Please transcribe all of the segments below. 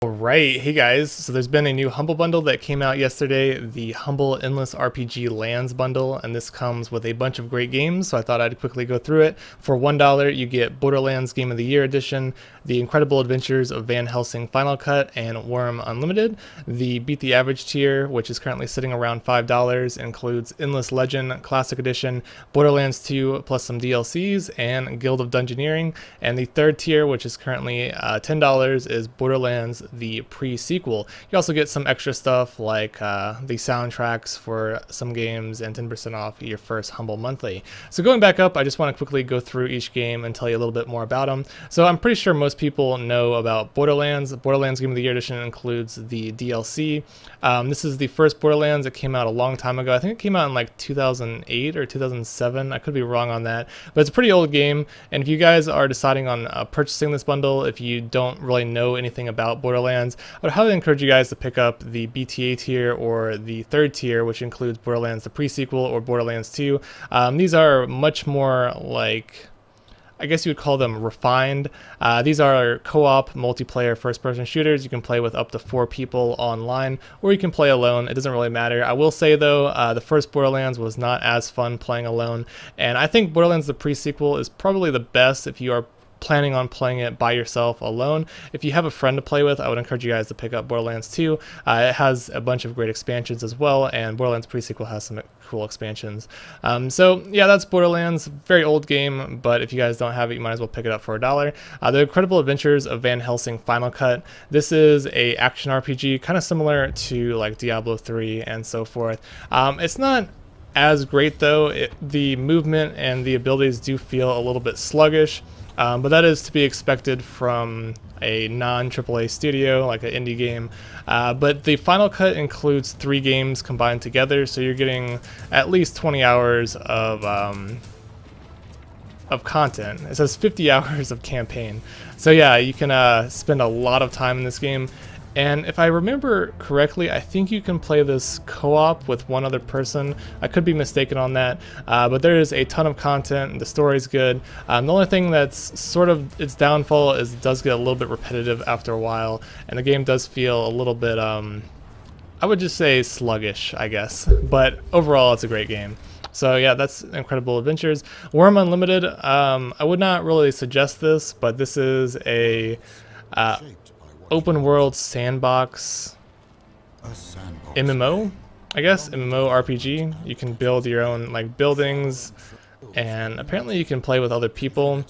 Alright, hey guys, so there's been a new Humble Bundle that came out yesterday, the Humble Endless RPG Lands Bundle, and this comes with a bunch of great games, so I thought I'd quickly go through it. For $1, you get Borderlands Game of the Year Edition, The Incredible Adventures of Van Helsing Final Cut, and Wurm Unlimited. The Beat the Average tier, which is currently sitting around $5, includes Endless Legend Classic Edition, Borderlands 2 plus some DLCs, and Guild of Dungeoneering. And the third tier, which is currently $10, is Borderlands the pre-sequel. You also get some extra stuff like the soundtracks for some games and 10% off your first Humble Monthly. So going back up, I just want to quickly go through each game and tell you a little bit more about them. So I'm pretty sure most people know about Borderlands. Borderlands Game of the Year Edition includes the DLC. This is the first Borderlands. It came out a long time ago. I think it came out in like 2008 or 2007. I could be wrong on that, but it's a pretty old game. And if you guys are deciding on purchasing this bundle, if you don't really know anything about Borderlands, I would highly encourage you guys to pick up the BTA tier or the third tier, which includes Borderlands the pre-sequel or Borderlands 2. These are much more like, I guess you would call them refined. These are co-op multiplayer first-person shooters. You can play with up to 4 people online, or you can play alone. It doesn't really matter. I will say though, the first Borderlands was not as fun playing alone, and I think Borderlands the pre-sequel is probably the best if you are planning on playing it by yourself alone. If you have a friend to play with, I would encourage you guys to pick up Borderlands 2. It has a bunch of great expansions as well, and Borderlands pre-sequel has some cool expansions. So yeah, that's Borderlands. Very old game, but if you guys don't have it, you might as well pick it up for $1. The Incredible Adventures of Van Helsing Final Cut. This is a action RPG, kind of similar to like Diablo 3 and so forth. It's not as great though. The movement and the abilities do feel a little bit sluggish. But that is to be expected from a non-AAA studio, like an indie game. But the Final Cut includes 3 games combined together, so you're getting at least 20 hours of content. It says 50 hours of campaign. So yeah, you can spend a lot of time in this game. And if I remember correctly, I think you can play this co-op with one other person. I could be mistaken on that, but there is a ton of content. The story's good. The only thing that's sort of its downfall is it does get a little bit repetitive after a while, and the game does feel a little bit, I would just say sluggish, I guess. But overall, it's a great game. So yeah, that's Incredible Adventures. Wurm Unlimited, I would not really suggest this, but this is a open world sandbox MMO, I guess, MMO RPG. You can build your own like buildings, and apparently you can play with other people.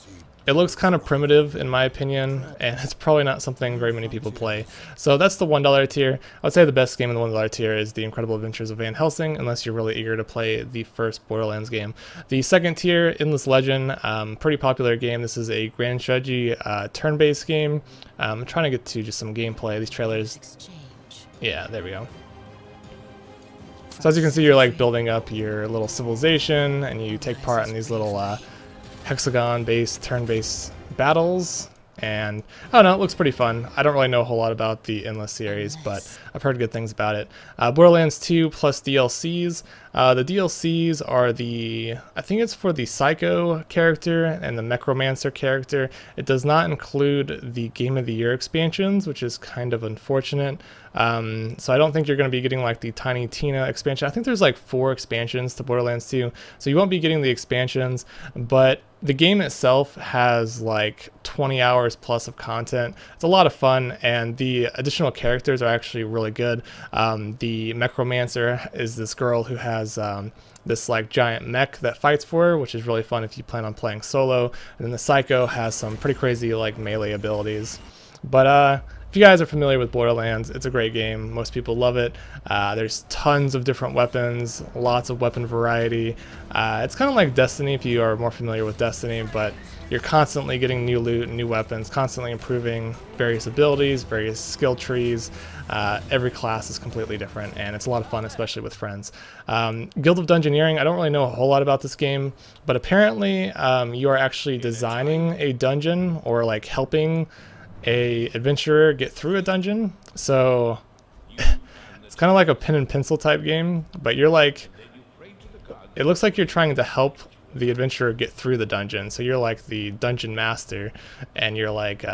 It looks kind of primitive in my opinion, and it's probably not something very many people play. So that's the $1 tier. I would say the best game in the $1 tier is The Incredible Adventures of Van Helsing, unless you're really eager to play the first Borderlands game. The second tier, Endless Legend, pretty popular game. This is a grand strategy turn-based game. I'm trying to get to just some gameplay. These trailers, yeah, there we go. So as you can see, you're like building up your little civilization, and you take part in these little hexagon-based, turn-based battles, and I don't know, it looks pretty fun. I don't really know a whole lot about the Endless series, but I've heard good things about it. Borderlands 2 plus DLCs. The DLCs are I think it's for the Psycho character and the Necromancer character. It does not include the Game of the Year expansions, which is kind of unfortunate. So I don't think you're going to be getting like the Tiny Tina expansion. I think there's like 4 expansions to Borderlands 2, so you won't be getting the expansions, but the game itself has like 20 hours plus of content. It's a lot of fun, and the additional characters are actually really good. The Necromancer is this girl who has this like giant mech that fights for her, which is really fun if you plan on playing solo. And then the Psycho has some pretty crazy like melee abilities. But if you guys are familiar with Borderlands, it's a great game. Most people love it. There's tons of different weapons, lots of weapon variety. It's kind of like Destiny if you are more familiar with Destiny, but you're constantly getting new loot, new weapons, constantly improving various abilities, various skill trees. Every class is completely different, and it's a lot of fun, especially with friends. Guild of Dungeoneering, I don't really know a whole lot about this game, but apparently you are actually designing a dungeon or like helping a adventurer get through a dungeon. So it's kind of like a pen and pencil type game, but you're like, it looks like you're trying to help the adventurer get through the dungeon. So you're like the dungeon master, and you're like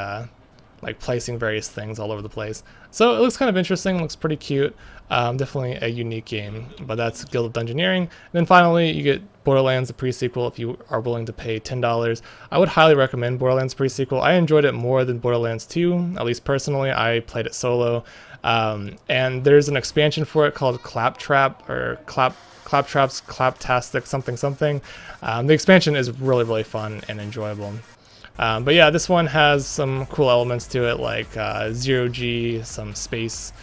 like placing various things all over the place. So it looks kind of interesting, looks pretty cute. Definitely a unique game, but that's Guild of Dungeoneering. And then finally, you get Borderlands, the pre-sequel, if you are willing to pay $10. I would highly recommend Borderlands pre-sequel. I enjoyed it more than Borderlands 2, at least personally. I played it solo. And there's an expansion for it called Claptrap, or Claptraps, Claptastic, something. The expansion is really, really fun and enjoyable. But yeah, this one has some cool elements to it, like zero-G, some space,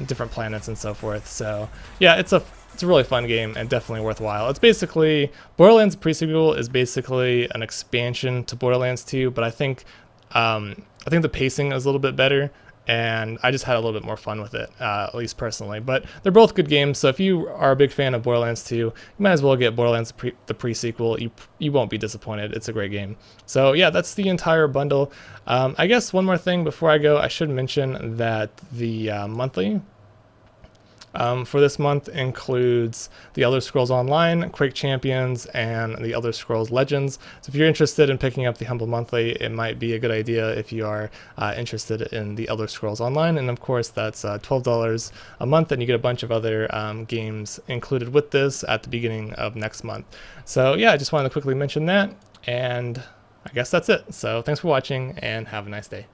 different planets and so forth. So yeah, it's a really fun game and definitely worthwhile. It's basically, Borderlands pre-sequel is basically an expansion to Borderlands 2, but I think the pacing is a little bit better, and I just had a little bit more fun with it, at least personally. But they're both good games, so if you are a big fan of Borderlands 2, you might as well get Borderlands the pre-sequel. You won't be disappointed. It's a great game. So yeah, that's the entire bundle. I guess one more thing before I go, I should mention that the monthly for this month includes The Elder Scrolls Online, Quake Champions, and The Elder Scrolls Legends. So if you're interested in picking up the Humble Monthly, it might be a good idea if you are interested in The Elder Scrolls Online. And of course, that's $12 a month, and you get a bunch of other games included with this at the beginning of next month. So yeah, I just wanted to quickly mention that, and I guess that's it. So thanks for watching, and have a nice day.